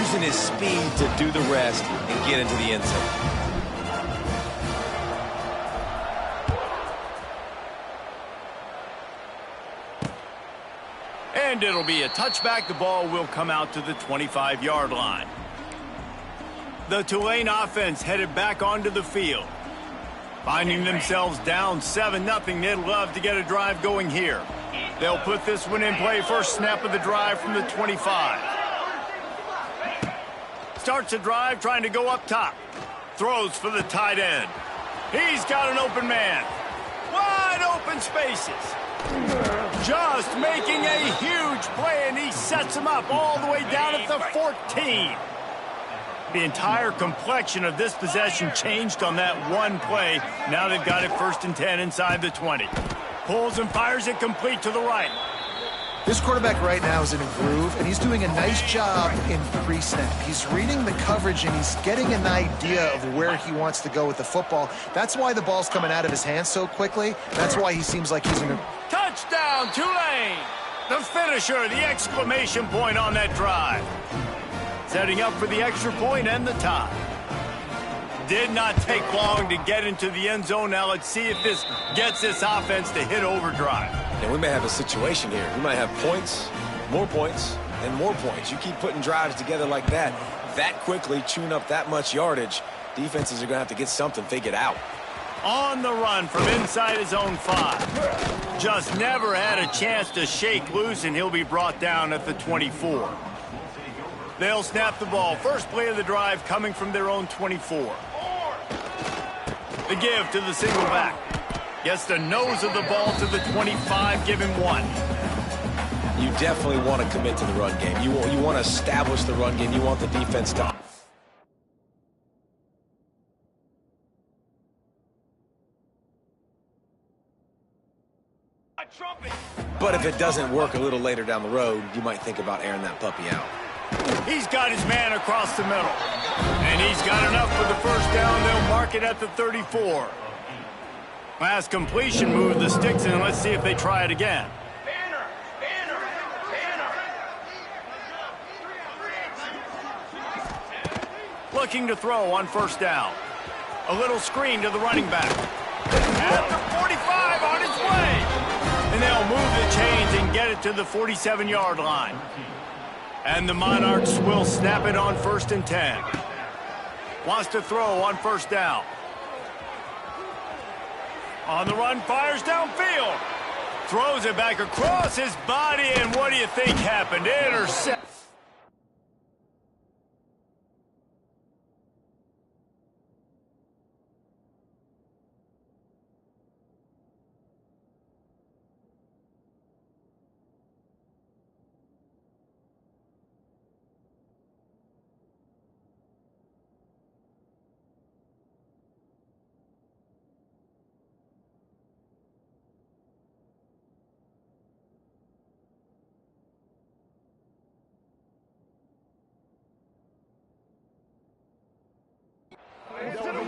using his speed to do the rest and get into the end zone. And it'll be a touchback. The ball will come out to the 25-yard line. The Tulane offense headed back onto the field. Finding themselves down 7-0, they'd love to get a drive going here. They'll put this one in play. First snap of the drive from the 25. Starts a drive trying to go up top. Throws for the tight end. He's got an open man. Wide open spaces. Just making a huge play, and he sets him up all the way down at the 14. The entire complexion of this possession changed on that one play. Now they've got it 1st and 10 inside the 20. Pulls and fires it complete to the right. This quarterback right now is in a groove, and he's doing a nice job in pre-snap. He's reading the coverage, and he's getting an idea of where he wants to go with the football. That's why the ball's coming out of his hands so quickly. That's why he seems like he's in a... Touchdown, Tulane! The finisher, the exclamation point on that drive. Setting up for the extra point and the tie. Did not take long to get into the end zone. Now let's see if this gets this offense to hit overdrive. And we may have a situation here. We might have points, and more points. You keep putting drives together like that quickly, chewing up that much yardage, defenses are going to have to get something figured out. On the run from inside his own 5. Just never had a chance to shake loose, and he'll be brought down at the 24. They'll snap the ball. First play of the drive coming from their own 24. The give to the single back. Gets the nose of the ball to the 25, give him 1. You definitely want to commit to the run game. You want to establish the run game. You want the defense to... But if it doesn't work a little later down the road, you might think about airing that puppy out. He's got his man across the middle. And he's got enough for the first down. They'll mark it at the 34. Last completion, move the sticks in. Let's see if they try it again. Looking to throw on first down. A little screen to the running back. At the 45, on his way. And they'll move the chains and get it to the 47-yard line. And the Monarchs will snap it on 1st and 10. Wants to throw on first down. On the run, fires downfield. Throws it back across his body, and what do you think happened? Intercept.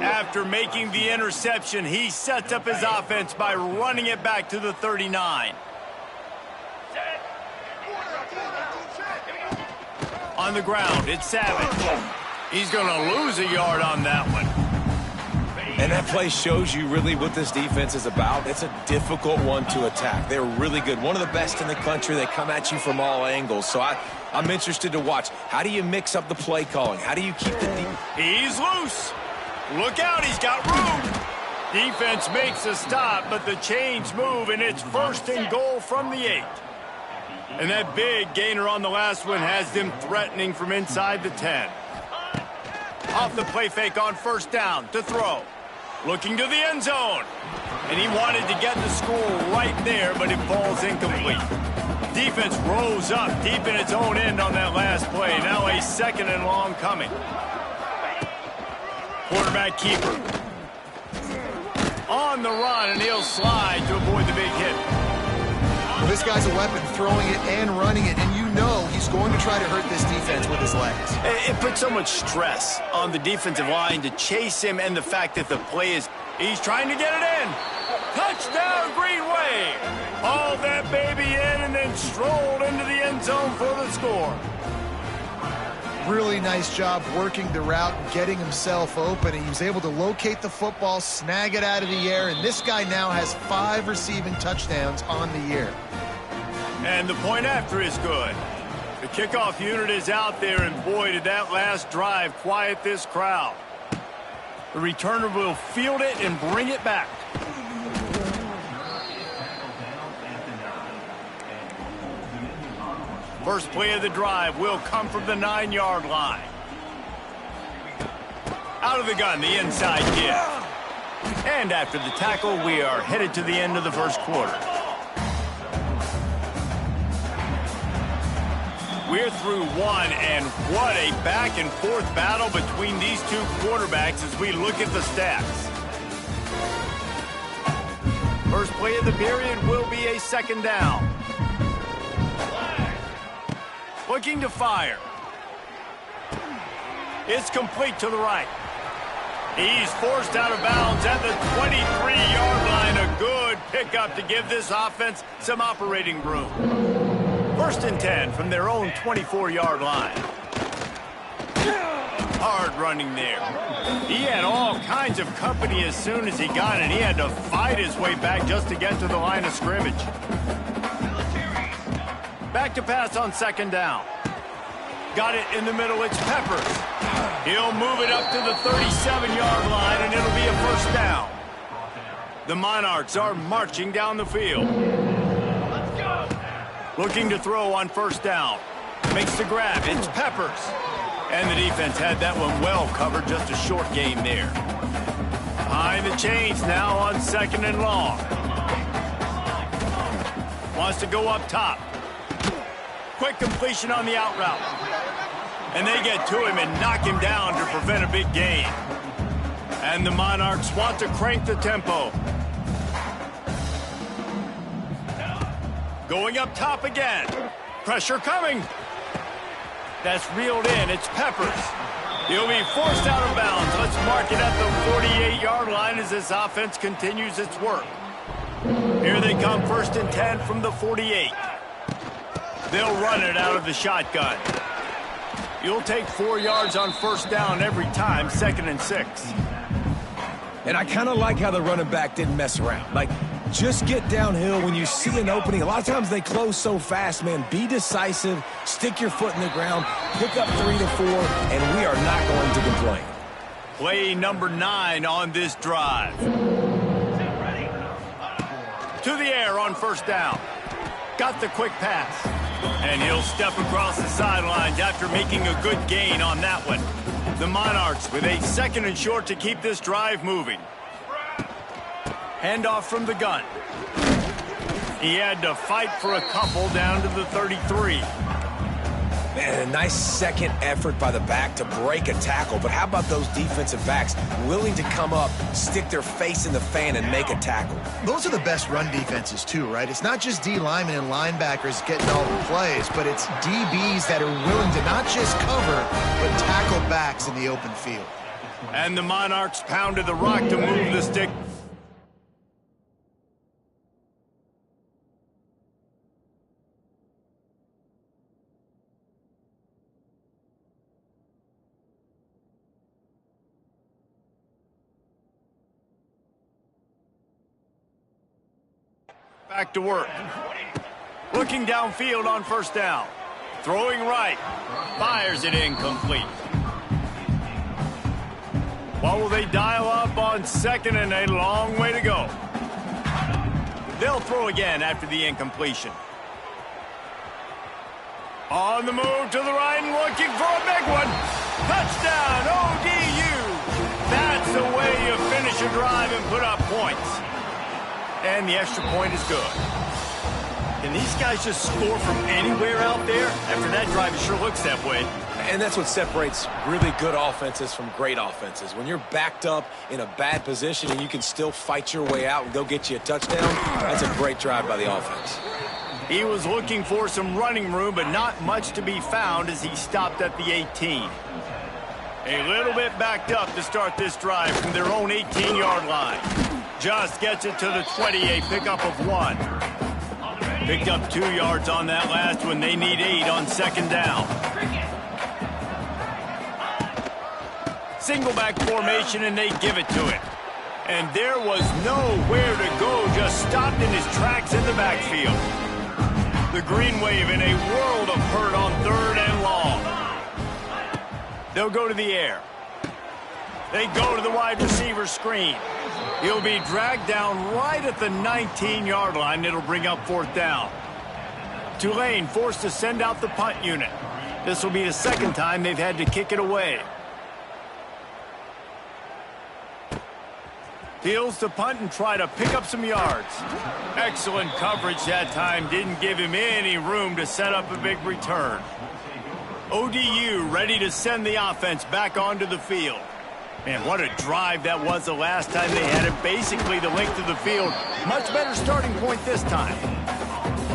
After making the interception, he sets up his offense by running it back to the 39. On the ground, it's Savage. He's going to lose a yard on that one. And that play shows you really what this defense is about. It's a difficult one to attack. They're really good. One of the best in the country. They come at you from all angles. So I'm interested to watch. How do you mix up the play calling? How do you keep the... He's loose. Look out, he's got room. Defense makes a stop, but the chains move, and it's 1st and goal from the 8. And that big gainer on the last one has them threatening from inside the 10. Off the play fake on first down to throw. Looking to the end zone. And he wanted to get the score right there, but it falls incomplete. Defense rose up deep in its own end on that last play. Now a 2nd and long coming. Quarterback keeper. On the run, and he'll slide to avoid the big hit. Well, this guy's a weapon, throwing it and running it, and you know he's going to try to hurt this defense with his legs. It puts so much stress on the defensive line to chase him, and the fact that the play is... He's trying to get it in. Touchdown, Green Wave. Hauled that baby in and then strolled into the end zone for the score. really nice job working the route and getting himself open. He was able to locate the football, snag it out of the air, and this guy now has 5 receiving touchdowns on the year. And the point after is good. The kickoff unit is out there, and boy, did that last drive quiet this crowd. The returner will field it and bring it back. First play of the drive will come from the 9-yard line. Out of the gun, the inside give. And after the tackle, we are headed to the end of the first quarter. We're through one, and what a back-and-forth battle between these two quarterbacks as we look at the stats. First play of the period will be a second down. Looking to fire. It's complete to the right. He's forced out of bounds at the 23-yard line. A good pickup to give this offense some operating room. First and 10 from their own 24-yard line. Hard running there. He had all kinds of company as soon as he got it. He had to fight his way back just to get to the line of scrimmage. Back to pass on second down. Got it in the middle. It's Peppers. He'll move it up to the 37-yard line, and it'll be a first down. The Monarchs are marching down the field. Looking to throw on first down. Makes the grab. It's Peppers. And the defense had that one well covered. Just a short gain there. Behind the chains now on second and long. Wants to go up top. Quick completion on the out route. And they get to him and knock him down to prevent a big gain. And the Monarchs want to crank the tempo. Going up top again. Pressure coming. That's reeled in. It's Peppers. He'll be forced out of bounds. Let's mark it at the 48-yard line as this offense continues its work. Here they come, first and 10 from the 48. They'll run it out of the shotgun. You'll take 4 yards on first down every time, second and 6. And I kind of like how the running back didn't mess around. Like, just get downhill when you see an opening. A lot of times they close so fast, man. Be decisive, stick your foot in the ground, pick up 3 to 4, and we are not going to complain. Play number 9 on this drive. To the air on first down. Got the quick pass. And he'll step across the sidelines after making a good gain on that one. The Monarchs with a second and short to keep this drive moving. Handoff from the gun. He had to fight for a couple down to the 33. Man, a nice second effort by the back to break a tackle. But how about those defensive backs willing to come up, stick their face in the fan, and make a tackle? Those are the best run defenses, too, right? It's not just D linemen and linebackers getting all the plays, but it's DBs that are willing to not just cover, but tackle backs in the open field. And the Monarchs pounded the rock to move the stick. Back to work. Looking downfield on first down. Throwing right. Fires it incomplete. What will they dial up on second, and a long way to go? They'll throw again after the incompletion. On the move to the right and looking for a big one. Touchdown, ODU. That's the way you finish a drive and put up points. And the extra point is good. Can these guys just score from anywhere out there? After that drive, it sure looks that way. And that's what separates really good offenses from great offenses. When you're backed up in a bad position and you can still fight your way out and go get you a touchdown, that's a great drive by the offense. He was looking for some running room, but not much to be found as he stopped at the 18. A little bit backed up to start this drive from their own 18-yard line. Just gets it to the 20, a pickup of 1. Picked up 2 yards on that last one. They need 8 on second down. single back formation, and they give it to him. And there was nowhere to go, just stopped in his tracks in the backfield. The Green Wave in a world of hurt on 3rd and long. They'll go to the air. They go to the wide receiver screen. He'll be dragged down right at the 19-yard line. It'll bring up 4th down. Tulane forced to send out the punt unit. This will be the 2nd time they've had to kick it away. Fields to punt and try to pick up some yards. Excellent coverage that time. Didn't give him any room to set up a big return. ODU ready to send the offense back onto the field. Man, what a drive that was the last time they had it. Basically the length of the field. Much better starting point this time.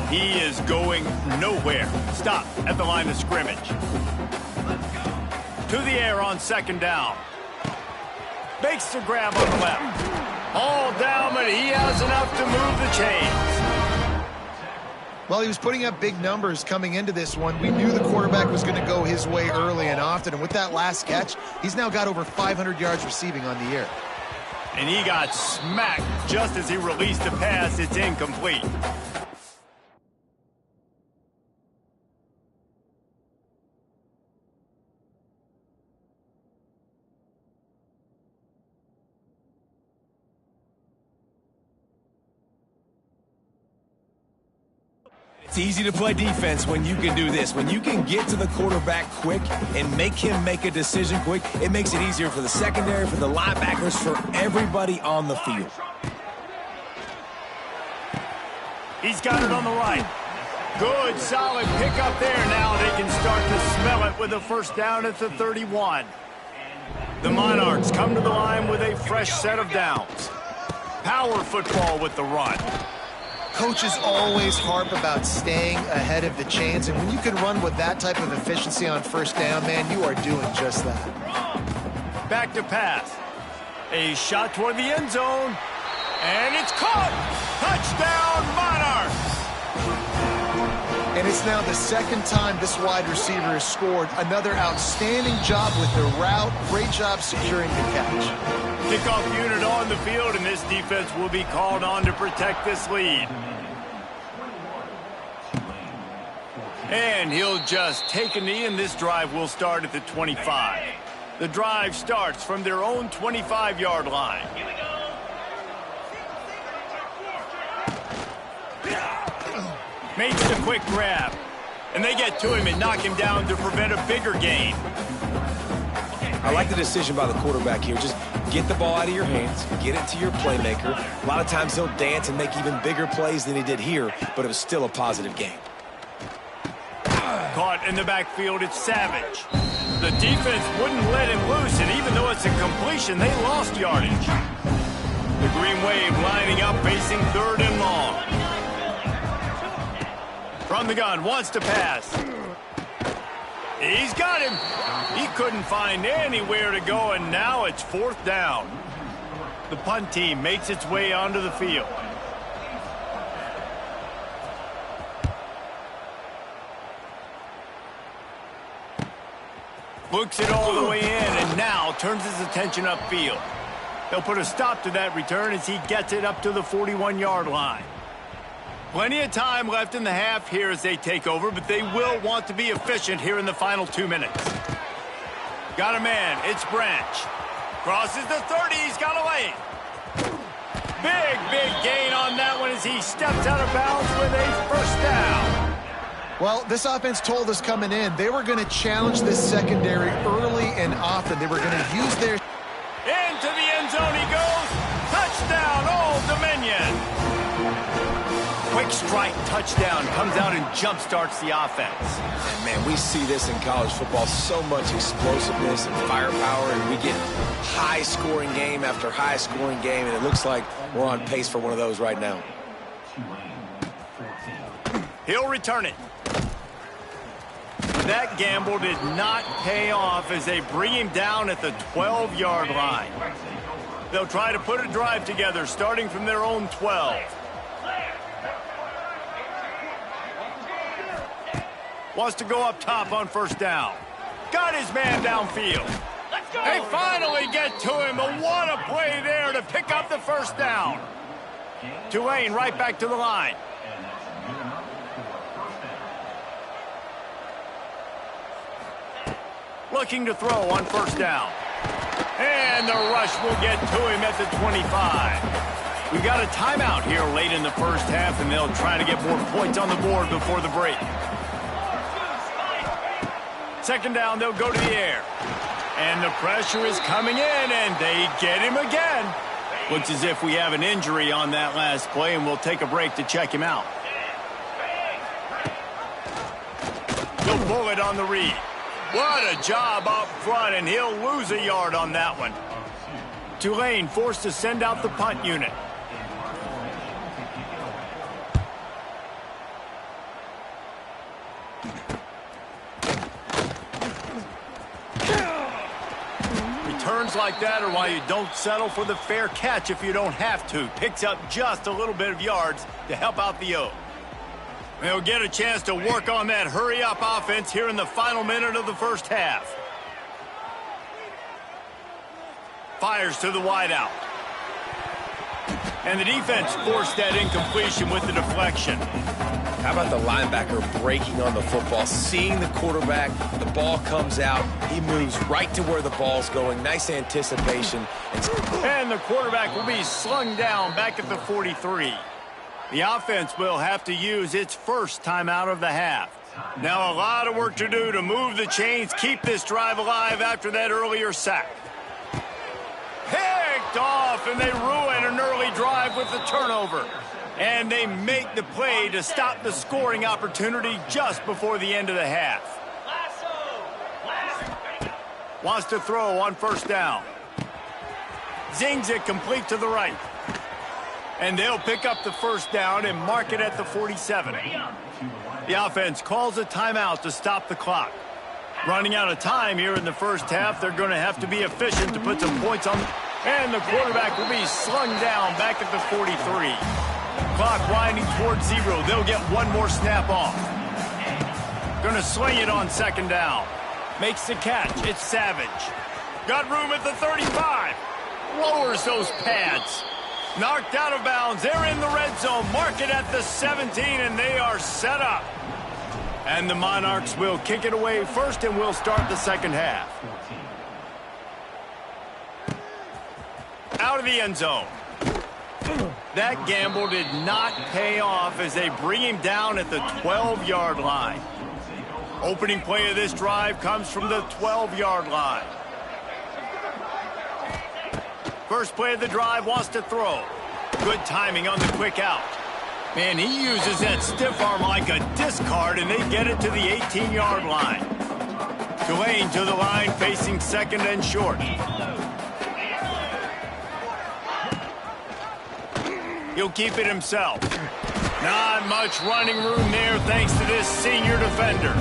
He is going nowhere. Stop at the line of scrimmage. To the air on 2nd down. Makes the grab on the left. All down, but he has enough to move the chains. Well, he was putting up big numbers coming into this one. We knew the quarterback was going to go his way early and often. And with that last catch, he's now got over 500 yards receiving on the year. And he got smacked just as he released the pass. It's incomplete. It's easy to play defense when you can do this. When you can get to the quarterback quick and make him make a decision quick, it makes it easier for the secondary, for the linebackers, for everybody on the field. He's got it on the right. Good, solid pickup there. Now they can start to smell it with a 1st down at the 31. The Monarchs come to the line with a fresh set of downs. Power football with the run. Coaches always harp about staying ahead of the chains, and when you can run with that type of efficiency on 1st down, man, you are doing just that. Back to pass. A shot toward the end zone, and it's caught! Touchdown, Monarchs! And it's now the 2nd time this wide receiver has scored. Another outstanding job with the route. Great job securing the catch. Kickoff unit on the field, and this defense will be called on to protect this lead. And he'll just take a knee, and this drive will start at the 25. The drive starts from their own 25-yard line. Makes the quick grab. And they get to him and knock him down to prevent a bigger gain. I like the decision by the quarterback here. Just get the ball out of your hands, get it to your playmaker. A lot of times he'll dance and make even bigger plays than he did here, but it was still a positive game. Caught in the backfield, it's Savage. The defense wouldn't let him loose, and even though it's a completion, they lost yardage. The Green Wave lining up, facing 3rd and long. From the gun, wants to pass. He's got him. He couldn't find anywhere to go, and now it's 4th down. The punt team makes its way onto the field. Looks it all the way in, and now turns his attention upfield. They'll put a stop to that return as he gets it up to the 41-yard line. Plenty of time left in the half here as they take over, but they will want to be efficient here in the final 2 minutes. Got a man. It's Branch. Crosses the 30. He's got a lane. Big gain on that one as he steps out of bounds with a 1st down. Well, this offense told us coming in they were going to challenge this secondary early and often. They were going to use their... Into the end zone he goes. Touchdown, Old Dominion. Quick strike touchdown comes out and jump-starts the offense. And man, we see this in college football, so much explosiveness and firepower, and we get high-scoring game after high-scoring game, and it looks like we're on pace for one of those right now. He'll return it. That gamble did not pay off as they bring him down at the 12-yard line. They'll try to put a drive together starting from their own 12. Wants to go up top on 1st down. Got his man downfield. They finally get to him. What a play there to pick up the first down. Tulane right back to the line. Looking to throw on first down. And the rush will get to him at the 25. We've got a timeout here late in the first half, and they'll try to get more points on the board before the break. Second down, they'll go to the air. And the pressure is coming in, and they get him again. Looks as if we have an injury on that last play, and we'll take a break to check him out. He'll pull it on the read. What a job up front, and he'll lose a yard on that one. Tulane forced to send out the punt unit. Returns like that are why you don't settle for the fair catch if you don't have to. Picks up just a little bit of yards to help out the O. They'll get a chance to work on that hurry-up offense here in the final minute of the first half. Fires to the wideout. And the defense forced that incompletion with the deflection. How about the linebacker breaking on the football, seeing the quarterback, the ball comes out, he moves right to where the ball's going. Nice anticipation. And the quarterback will be slung down back at the 43. The offense will have to use its first timeout of the half. Now a lot of work to do to move the chains, keep this drive alive after that earlier sack. Picked off, and they ruin an early drive with the turnover. And they make the play to stop the scoring opportunity just before the end of the half. Wants to throw on first down. Zings it complete to the right. And they'll pick up the first down and mark it at the 47. The offense calls a timeout to stop the clock. Running out of time here in the first half, they're going to have to be efficient to put some points on. And the quarterback will be slung down back at the 43. Clock winding towards zero. They'll get one more snap off. Going to sling it on second down. Makes the catch. It's Savage. Got room at the 35. Lowers those pads. Knocked out of bounds. They're in the red zone. Mark it at the 17, and they are set up. And the Monarchs will kick it away first, and we'll start the second half. Out of the end zone. That gamble did not pay off as they bring him down at the 12-yard line. Opening play of this drive comes from the 12-yard line. First play of the drive, wants to throw. Good timing on the quick out. Man, he uses that stiff arm like a discard, and they get it to the 18-yard line. Tulane to the line, facing second and short. He'll keep it himself. Not much running room there thanks to this senior defender.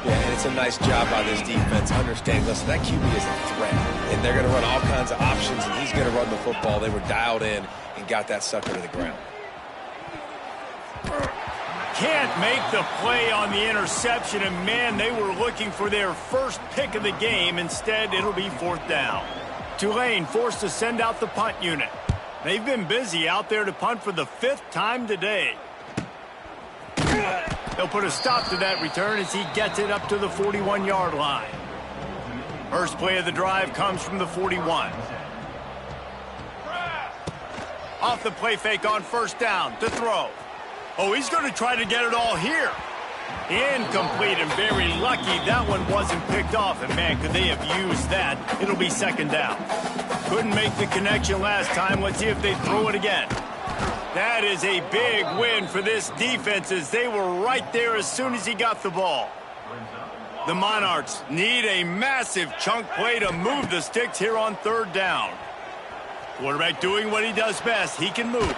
Yeah, and it's a nice job by this defense. Understand, listen, that QB is a threat, and they're going to run all kinds of options, and he's going to run the football. They were dialed in and got that sucker to the ground. Can't make the play on the interception, and man, they were looking for their first pick of the game. Instead, it'll be fourth down. Tulane forced to send out the punt unit. They've been busy out there to punt for the 5th time today. They'll put a stop to that return as he gets it up to the 41-yard line. First play of the drive comes from the 41. Off the play fake on first down to throw. Oh, he's going to try to get it all here. Incomplete, and very lucky that one wasn't picked off. And man, could they have used that. It'll be second down. Couldn't make the connection last time. Let's see if they throw it again. That is a big win for this defense as they were right there as soon as he got the ball. The Monarchs need a massive chunk play to move the sticks here on third down. Quarterback doing what he does best. He can move.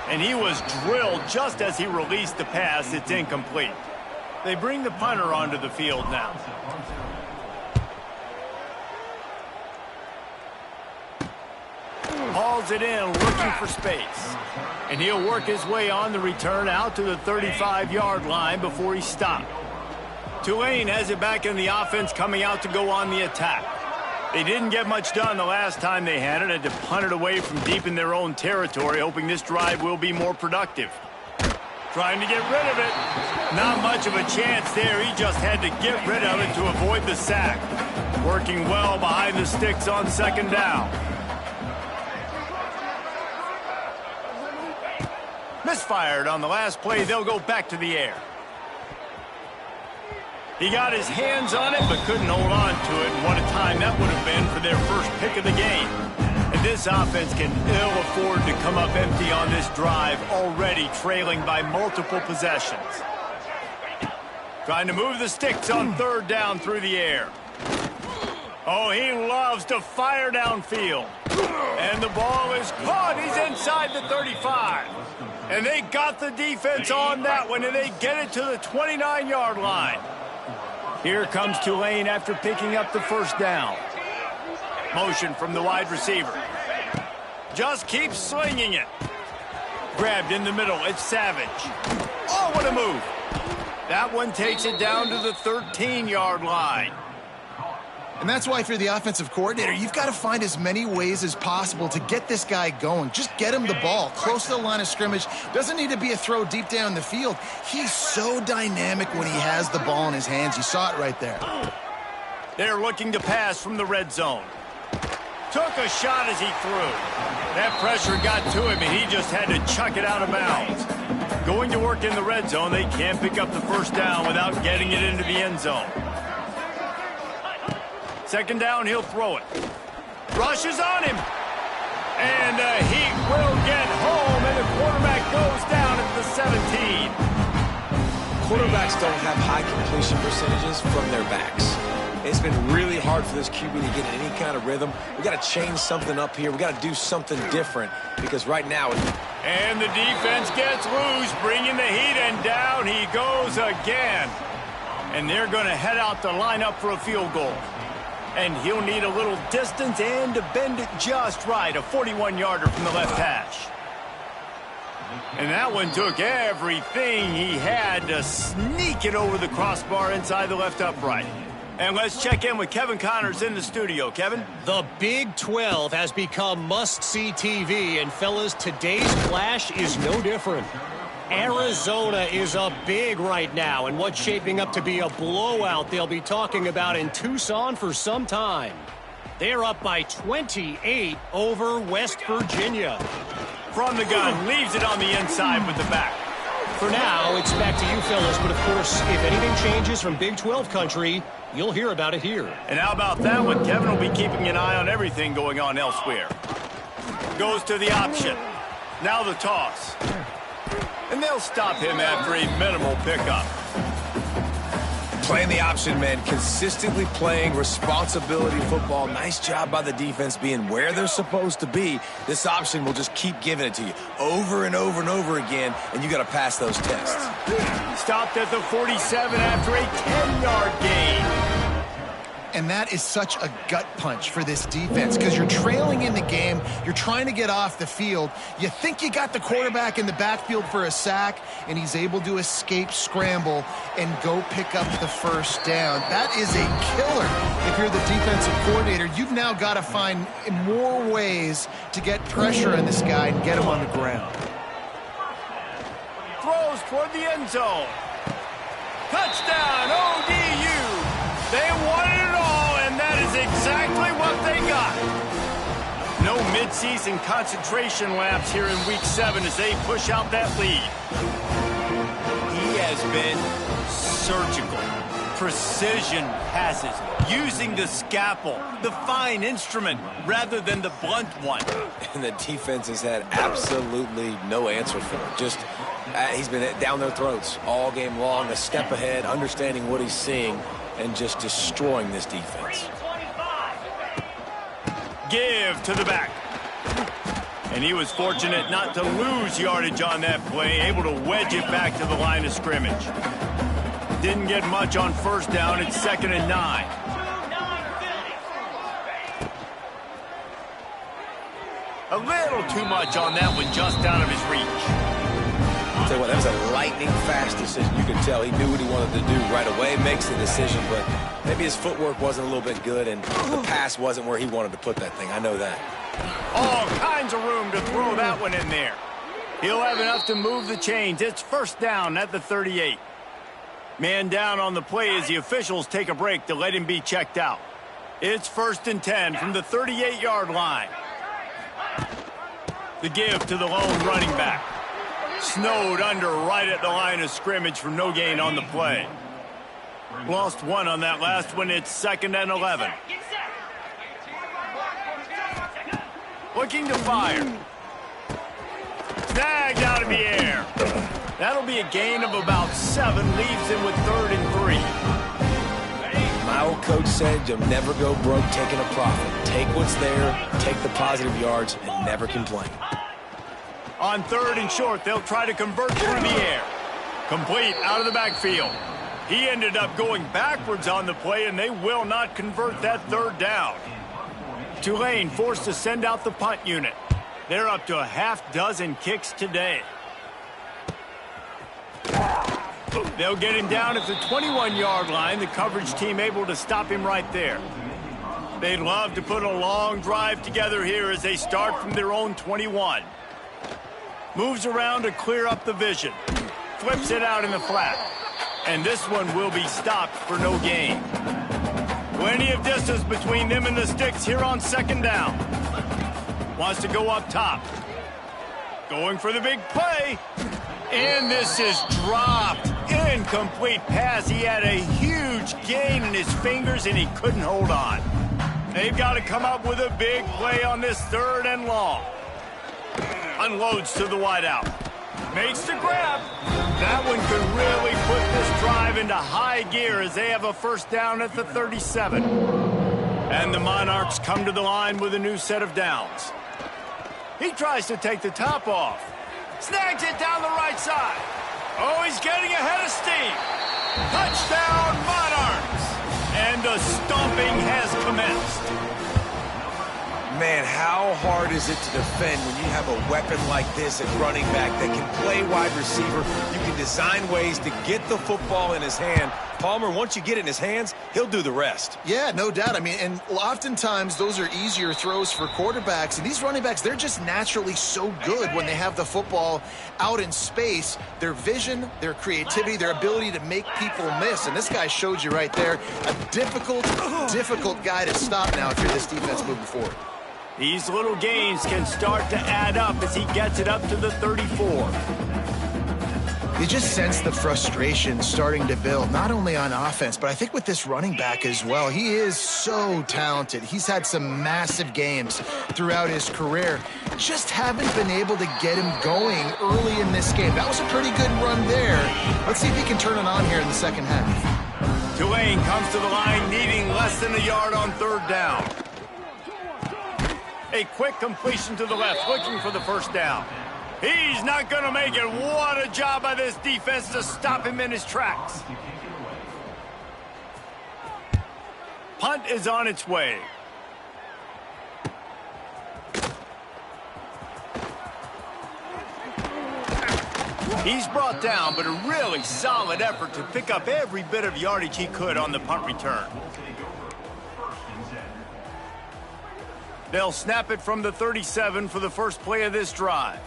And he was drilled just as he released the pass. It's incomplete. They bring the punter onto the field now. Hauls it in, looking for space. And he'll work his way on the return out to the 35-yard line before he stopped. Tulane has it back in the offense, coming out to go on the attack. They didn't get much done the last time they had it, and to punt it away from deep in their own territory, hoping this drive will be more productive. Trying to get rid of it. Not much of a chance there. He just had to get rid of it to avoid the sack. Working well behind the sticks on second down. Misfired on the last play. They'll go back to the air. He got his hands on it, but couldn't hold on to it. And what a time that would have been for their first pick of the game. And this offense can ill afford to come up empty on this drive, already trailing by multiple possessions. Trying to move the sticks on third down through the air. Oh, he loves to fire downfield. And the ball is caught. He's inside the 35. And they got the defense on that one, and they get it to the 29-yard line. Here comes Tulane after picking up the first down. Motion from the wide receiver. Just keeps slinging it. Grabbed in the middle. It's Savage. Oh, what a move. That one takes it down to the 13-yard line. And that's why if you're the offensive coordinator, you've got to find as many ways as possible to get this guy going. Just get him the ball close to the line of scrimmage. Doesn't need to be a throw deep down the field. He's so dynamic when he has the ball in his hands. You saw it right there. They're looking to pass from the red zone. Took a shot as he threw. That pressure got to him, and he just had to chuck it out of bounds. Going to work in the red zone, they can't pick up the first down without getting it into the end zone. Second down, he'll throw it. Rushes on him. And he will get home, and the quarterback goes down at the 17. Quarterbacks don't have high completion percentages from their backs. It's been really hard for this QB to get in any kind of rhythm. We got to change something up here. We got to do something different because right now... And the defense gets loose, bringing the heat, and down he goes again. And they're going to head out to line up for a field goal. And he'll need a little distance and to bend it just right. A 41-yarder from the left hash. And that one took everything he had to sneak it over the crossbar inside the left upright. And let's check in with Kevin Connors in the studio. Kevin? The Big 12 has become must-see TV, and fellas, today's clash is no different. Arizona is up big right now, and what's shaping up to be a blowout they'll be talking about in Tucson for some time. They're up by 28 over West Virginia. From the gun, leaves it on the inside with the back. For now, it's back to you fellas, but of course, if anything changes from Big 12 country, you'll hear about it here. And how about that one? Kevin will be keeping an eye on everything going on elsewhere. Goes to the option. Now the toss. And they'll stop him after a minimal pickup. Playing the option, man. Consistently playing responsibility football. Nice job by the defense being where they're supposed to be. This option will just keep giving it to you over and over and over again, and you got to pass those tests. Stopped at the 47 after a 10-yard gain. And that is such a gut punch for this defense because you're trailing in the game. You're trying to get off the field. You think you got the quarterback in the backfield for a sack, and he's able to escape scramble and go pick up the first down. That is a killer. If you're the defensive coordinator, you've now got to find more ways to get pressure on this guy and get him on the ground. Throws toward the end zone. Touchdown, ODU. They wanted it all, and that is exactly what they got. No midseason concentration laps here in Week 7 as they push out that lead. He has been surgical. Precision passes, using the scalpel, the fine instrument, rather than the blunt one. And the defense has had absolutely no answer for him. Just, he's been down their throats all game long, a step ahead, understanding what he's seeing, and just destroying this defense. Give to the back. And he was fortunate not to lose yardage on that play, able to wedge it back to the line of scrimmage. Didn't get much on first down. It's 2nd and 9. A little too much on that one, just out of his reach. I'll tell you what, that was a lightning fast decision. You could tell he knew what he wanted to do right away, makes the decision, but Maybe his footwork wasn't a little bit good, and the pass wasn't where he wanted to put that thing. I know that. All kinds of room to throw that one in there. He'll have enough to move the chains. It's first down at the 38. Man down on the play as the officials take a break to let him be checked out. It's 1st and 10 from the 38-yard line. The give to the lone running back. Snowed under right at the line of scrimmage for no gain on the play. Lost one on that last one. It's 2nd and 11. Looking to fire. Snagged out of the air. That'll be a gain of about 7. Leaves him with 3rd and 3. My old coach said you'll never go broke taking a profit. Take what's there, take the positive yards, and never complain. On 3rd and short, they'll try to convert through the air. Complete out of the backfield. He ended up going backwards on the play, and they will not convert that 3rd down. Tulane forced to send out the punt unit. They're up to a half-dozen kicks today. They'll get him down at the 21-yard line. The coverage team able to stop him right there. They'd love to put a long drive together here as they start from their own 21. Moves around to clear up the vision. Flips it out in the flat. And this one will be stopped for no gain. Plenty of distance between them and the sticks here on 2nd down. Wants to go up top. Going for the big play. And this is dropped. Incomplete pass. He had a huge gain in his fingers and he couldn't hold on. They've got to come up with a big play on this 3rd and long. Unloads to the wideout. Makes the grab. That one could really put this drive into high gear as they have a 1st down at the 37. And the Monarchs come to the line with a new set of downs. He tries to take the top off. Snags it down the right side. Oh, he's getting ahead of steam. Touchdown, Monarchs. And the stomping has commenced. Man, how hard is it to defend when you have a weapon like this at running back that can play wide receiver? You can design ways to get the football in his hand. Palmer, once you get it in his hands, he'll do the rest. Yeah, no doubt. I mean, and oftentimes those are easier throws for quarterbacks. And these running backs, they're just naturally so good when they have the football out in space. Their vision, their creativity, their ability to make people miss. And this guy showed you right there, a difficult guy to stop now if you're this defense moving forward. These little gains can start to add up as he gets it up to the 34. You just sense the frustration starting to build, not only on offense, but I think with this running back as well. He is so talented. He's had some massive games throughout his career. Just haven't been able to get him going early in this game. That was a pretty good run there. Let's see if he can turn it on here in the 2nd half. Tulane comes to the line needing less than a yard on 3rd down. A quick completion to the left, looking for the 1st down. He's not going to make it. What a job by this defense to stop him in his tracks. Punt is on its way. He's brought down, but a really solid effort to pick up every bit of yardage he could on the punt return. They'll snap it from the 37 for the first play of this drive.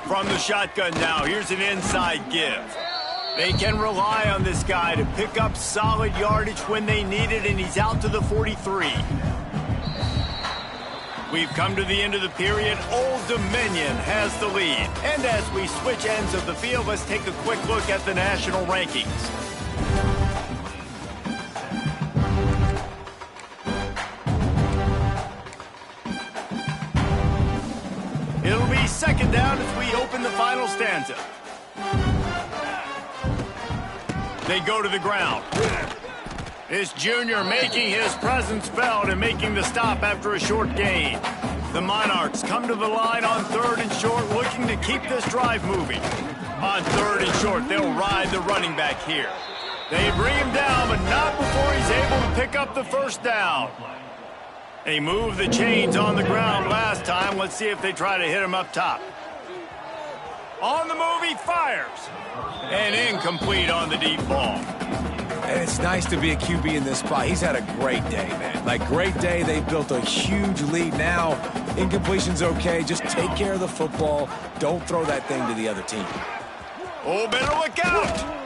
From the shotgun now, here's an inside give. They can rely on this guy to pick up solid yardage when they need it, and he's out to the 43. We've come to the end of the period. Old Dominion has the lead. And as we switch ends of the field, let's take a quick look at the national rankings. It'll be 2nd down as we open the final stanza. They go to the ground. This junior making his presence felt and making the stop after a short gain. The Monarchs come to the line on 3rd and short, looking to keep this drive moving. On 3rd and short, they'll ride the running back here. They bring him down, but not before he's able to pick up the 1st down. They moved the chains on the ground last time. Let's see if they try to hit him up top. On the move, he fires. And incomplete on the deep ball. And it's nice to be a QB in this spot. He's had a great day, man. Like, great day. They built a huge lead. Now, incompletion's okay. Just take care of the football. Don't throw that thing to the other team. Oh, better look out!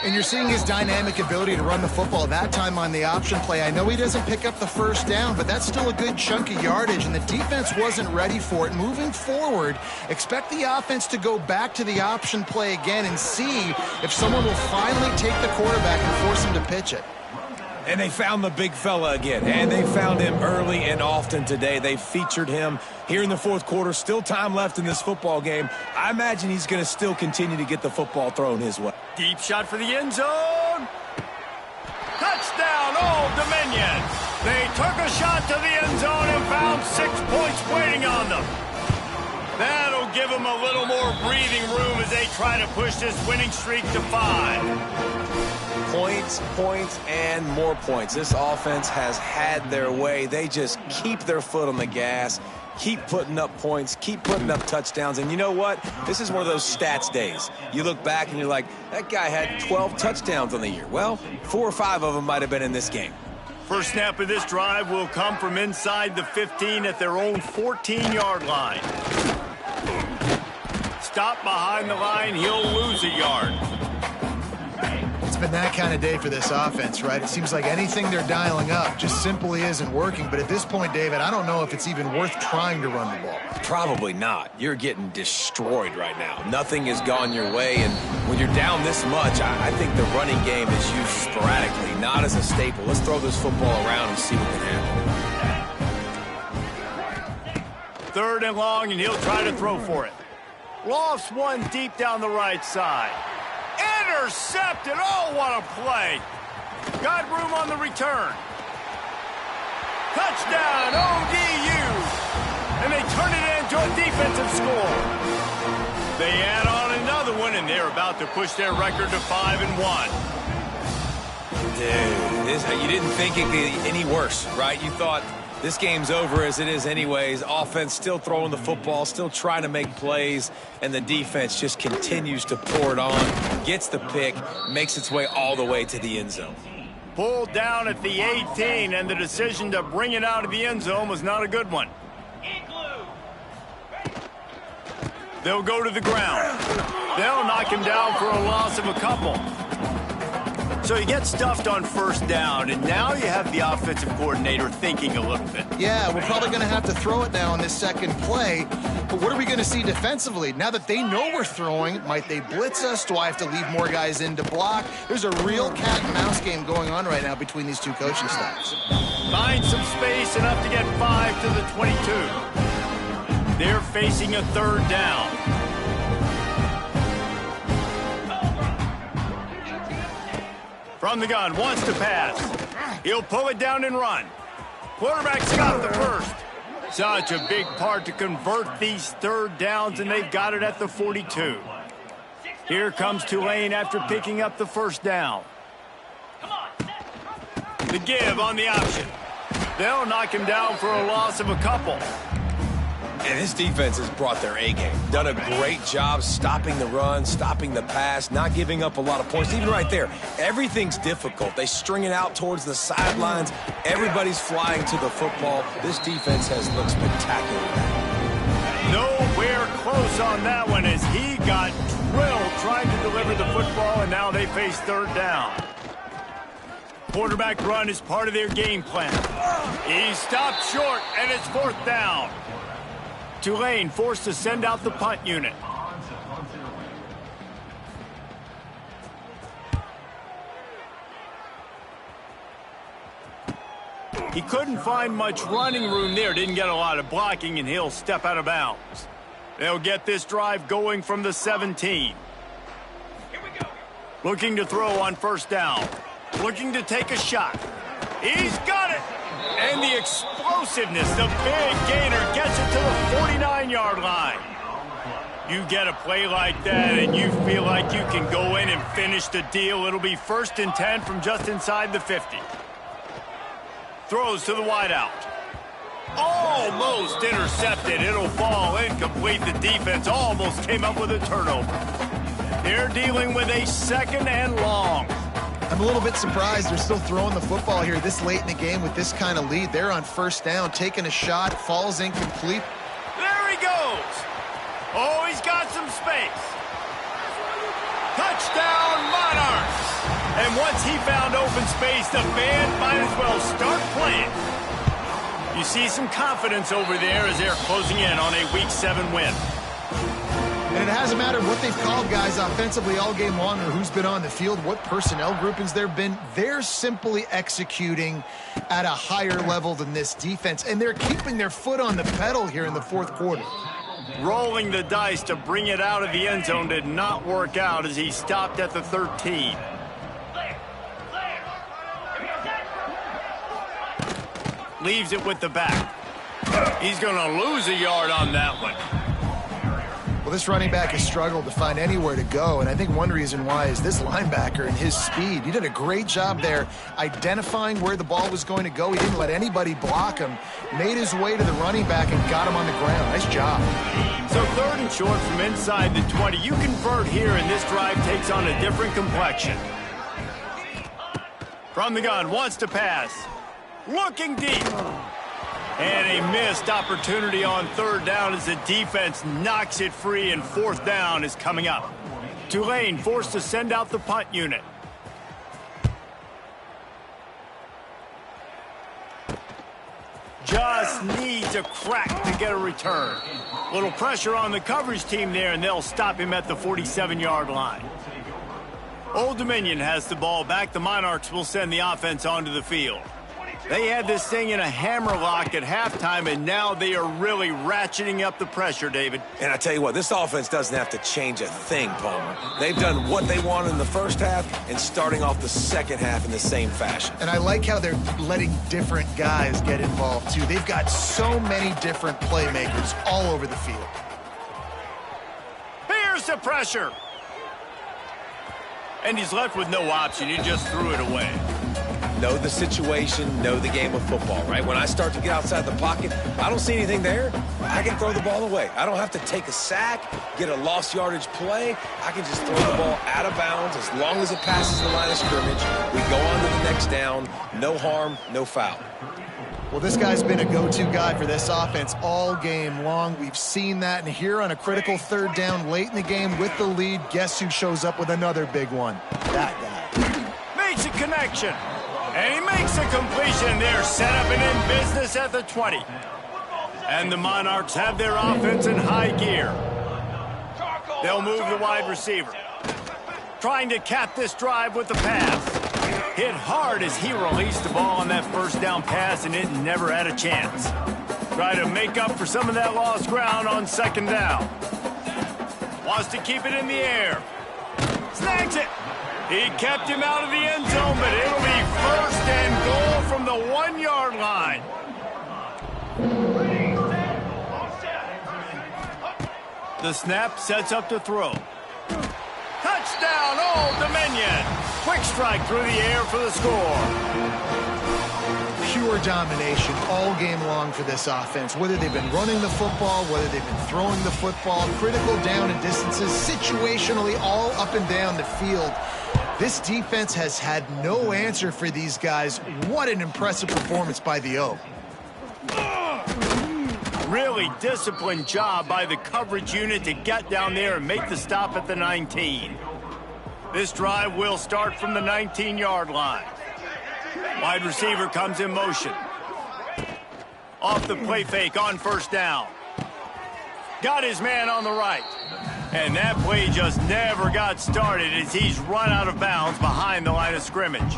And you're seeing his dynamic ability to run the football, that time on the option play. I know he doesn't pick up the first down, but that's still a good chunk of yardage, and the defense wasn't ready for it. Moving forward, expect the offense to go back to the option play again and see if someone will finally take the quarterback and force him to pitch it. And they found the big fella again, and they found him early and often today. They featured him here in the fourth quarter. Still time left in this football game. I imagine he's going to still continue to get the football thrown his way. Deep shot for the end zone. Touchdown, Old Dominion. They took a shot to the end zone and found 6 points waiting on them. That'll give them a little more breathing room as they try to push this winning streak to 5. Points, points, and more points. This offense has had their way. They just keep their foot on the gas, keep putting up points, keep putting up touchdowns. And you know what? This is one of those stats days. You look back and you're like, that guy had 12 touchdowns on the year. Well, 4 or 5 of them might have been in this game. First snap of this drive will come from inside the 15 at their own 14-yard line. Stop behind the line, he'll lose a yard. It's been that kind of day for this offense, right? It seems like anything they're dialing up just simply isn't working. But at this point, David, I don't know if it's even worth trying to run the ball. Probably not. You're getting destroyed right now. Nothing has gone your way, and when you're down this much, I think the running game is used sporadically, not as a staple. Let's throw this football around and see what can happen. 3rd and long, and he'll try to throw for it. Lofts one deep down the right side. Intercepted. Oh, what a play. Got room on the return. Touchdown, ODU. And they turn it into a defensive score. They add on another one, and they're about to push their record to 5-1. Dude, you didn't think it could get any worse, right? You thought this game's over as it is anyways. Offense still throwing the football, still trying to make plays, and the defense just continues to pour it on, gets the pick, makes its way all the way to the end zone. Pulled down at the 18, and the decision to bring it out of the end zone was not a good one. They'll go to the ground. They'll knock him down for a loss of a couple. So you get stuffed on first down, and now you have the offensive coordinator thinking a little bit. Yeah, we're probably going to have to throw it now on this second play. But what are we going to see defensively? Now that they know we're throwing, might they blitz us? Do I have to leave more guys in to block? There's a real cat and mouse game going on right now between these two coaching staffs. Find some space, enough to get 5 to the 22. They're facing a 3rd down. From the gun, wants to pass. He'll pull it down and run. Quarterback's got the first. Such a big part to convert these 3rd downs, and they've got it at the 42. Here comes Tulane after picking up the first down. The give on the option. They'll knock him down for a loss of a couple. And this defense has brought their A-game. Done a great job stopping the run, stopping the pass, not giving up a lot of points. Even right there, everything's difficult. They string it out towards the sidelines. Everybody's flying to the football. This defense has looked spectacular. Nowhere close on that one as he got drilled trying to deliver the football, and now they face 3rd down. Quarterback run is part of their game plan. He stopped short, and it's 4th down. Tulane forced to send out the punt unit. He couldn't find much running room there, didn't get a lot of blocking, and he'll step out of bounds. They'll get this drive going from the 17. Looking to throw on 1st down. Looking to take a shot. He's got it! And the explosiveness, the big gainer gets it to the 49-yard line. You get a play like that and you feel like you can go in and finish the deal. It'll be 1st and 10 from just inside the 50. Throws to the wideout. Almost intercepted. It'll fall incomplete. The defense almost came up with a turnover. They're dealing with a 2nd and long. I'm a little bit surprised they're still throwing the football here this late in the game with this kind of lead. They're on first down, taking a shot, falls incomplete. There he goes. Oh, he's got some space. Touchdown, Monarchs. And once he found open space, the band might as well start playing. You see some confidence over there as they're closing in on a Week 7 win. And it hasn't mattered what they've called guys offensively all game long or who's been on the field, what personnel groupings there have been. They're simply executing at a higher level than this defense, and they're keeping their foot on the pedal here in the fourth quarter. Rolling the dice to bring it out of the end zone did not work out as he stopped at the 13. Leaves it with the back. He's going to lose a yard on that one. Well, this running back has struggled to find anywhere to go, and I think one reason why is this linebacker and his speed. He did a great job there identifying where the ball was going to go. He didn't let anybody block him, made his way to the running back and got him on the ground. Nice job. So 3rd and short from inside the 20. You convert here, and this drive takes on a different complexion. From the gun, wants to pass. Looking deep. And a missed opportunity on 3rd down as the defense knocks it free, and 4th down is coming up. Tulane forced to send out the punt unit. Just needs a crack to get a return. Little pressure on the coverage team there, and they'll stop him at the 47-yard line. Old Dominion has the ball back. The Monarchs will send the offense onto the field. They had this thing in a hammerlock at halftime, and now they are really ratcheting up the pressure, David. And I tell you what, this offense doesn't have to change a thing, Palmer. They've done what they wanted in the first half and starting off the second half in the same fashion. And I like how they're letting different guys get involved, too. They've got so many different playmakers all over the field. Here's the pressure. And he's left with no option. He just threw it away. Know the situation, know the game of football, right? When I start to get outside the pocket, I don't see anything there. I can throw the ball away. I don't have to take a sack, get a lost yardage play. I can just throw the ball out of bounds as long as it passes the line of scrimmage. We go on to the next down. No harm, no foul. Well, this guy's been a go-to guy for this offense all game long. We've seen that, and here on a critical 3rd down late in the game with the lead, guess who shows up with another big one? That guy. Makes a connection. And he makes a completion. They're set up and in business at the 20. And the Monarchs have their offense in high gear. They'll move the wide receiver. Trying to cap this drive with the pass. Hit hard as he released the ball on that 1st down pass, and it never had a chance. Try to make up for some of that lost ground on 2nd down. Wants to keep it in the air. Snags it. He kept him out of the end zone, but it'll be 1st and goal from the 1-yard line. The snap sets up to throw. Touchdown, Old Dominion. Quick strike through the air for the score. Pure domination all game long for this offense. Whether they've been running the football, whether they've been throwing the football, critical down and distances, situationally all up and down the field. This defense has had no answer for these guys. What an impressive performance by the O. Really disciplined job by the coverage unit to get down there and make the stop at the 19. This drive will start from the 19-yard line. Wide receiver comes in motion. Off the play fake on 1st down. Got his man on the right. And that play just never got started as he's run out of bounds behind the line of scrimmage.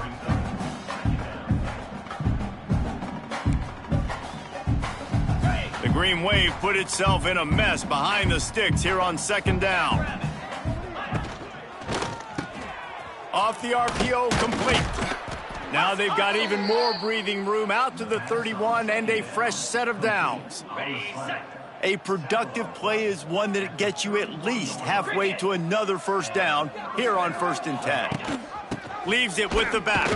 The Green Wave put itself in a mess behind the sticks here on 2nd down. Off the RPO, complete. Now they've got even more breathing room out to the 31 and a fresh set of downs. A productive play is one that gets you at least halfway to another 1st down here on 1st and 10. Leaves it with the back.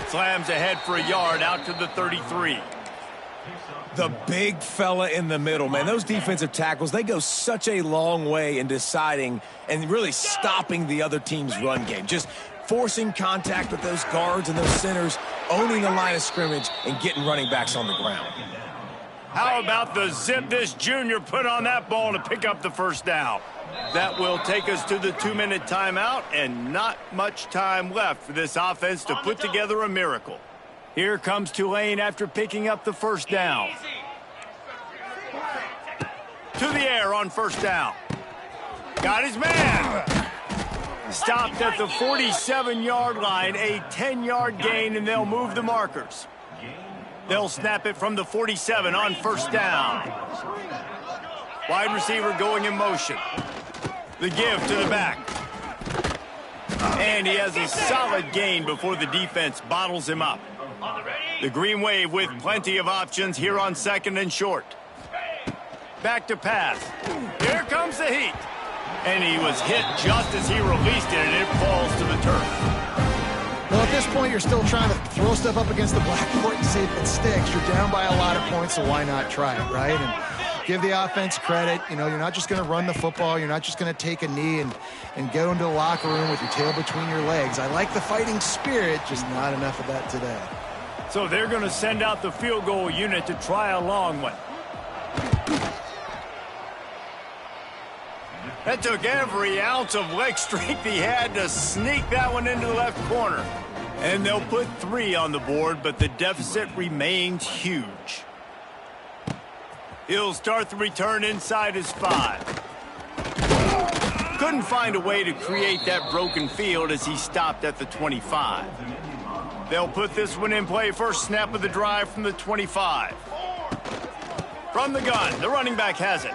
Slams ahead for a yard out to the 33. The big fella in the middle, man. Those defensive tackles, they go such a long way in deciding and really stopping the other team's run game. Just forcing contact with those guards and those centers, owning the line of scrimmage, and getting running backs on the ground. How about the zip this junior put on that ball to pick up the first down? That will take us to the 2-minute timeout, and not much time left for this offense to put together a miracle. Here comes Tulane after picking up the first down. To the air on first down. Got his man. Stopped at the 47-yard line, a 10-yard gain, and they'll move the markers. They'll snap it from the 47 on first down. Wide receiver going in motion. The give to the back. And he has a solid gain before the defense bottles him up. The Green Wave with plenty of options here on second and short. Back to pass. Here comes the heat. And he was hit just as he released it, and it falls to the turf. Well, at this point, you're still trying to throw stuff up against the blackboard and see if it sticks. You're down by a lot of points, so why not try it, right? And give the offense credit. You know, you're not just going to run the football. You're not just going to take a knee and go into the locker room with your tail between your legs. I like the fighting spirit, just not enough of that today. So they're going to send out the field goal unit to try a long one. That took every ounce of leg strength he had to sneak that one into the left corner. And they'll put 3 on the board, but the deficit remains huge. He'll start the return inside his 5. Couldn't find a way to create that broken field as he stopped at the 25. They'll put this one in play first snap of the drive from the 25. From the gun, the running back has it.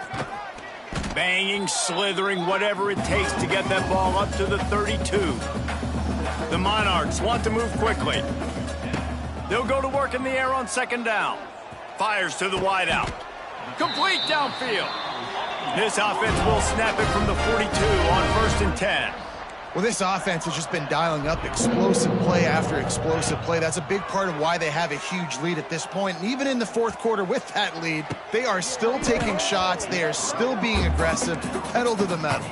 Banging, slithering, whatever it takes to get that ball up to the 32. The Monarchs want to move quickly. They'll go to work in the air on second down. Fires to the wideout. Complete downfield. This offense will snap it from the 42 on first and 10. Well, this offense has just been dialing up explosive play after explosive play. That's a big part of why they have a huge lead at this point. And even in the fourth quarter with that lead, they are still taking shots. They are still being aggressive, pedal to the metal.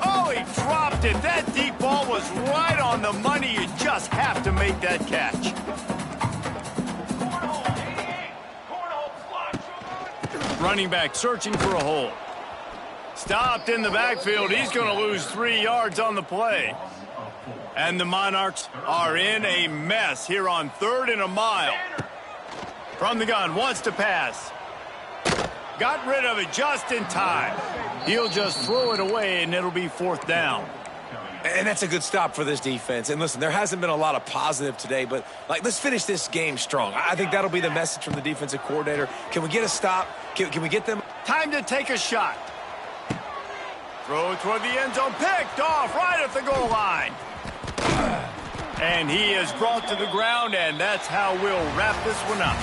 Oh, he dropped it. That deep ball was right on the money. You just have to make that catch. Running back searching for a hole. Stopped in the backfield. He's going to lose 3 yards on the play. And the Monarchs are in a mess here on 3rd and a mile. From the gun, wants to pass. Got rid of it just in time. He'll just throw it away, and it'll be 4th down. And that's a good stop for this defense. And listen, there hasn't been a lot of positive today, but let's finish this game strong. I think that'll be the message from the defensive coordinator. Can we get a stop? Can we get them? Time to take a shot. Throw toward the end zone, picked off right at the goal line. And he is brought to the ground, and that's how we'll wrap this one up.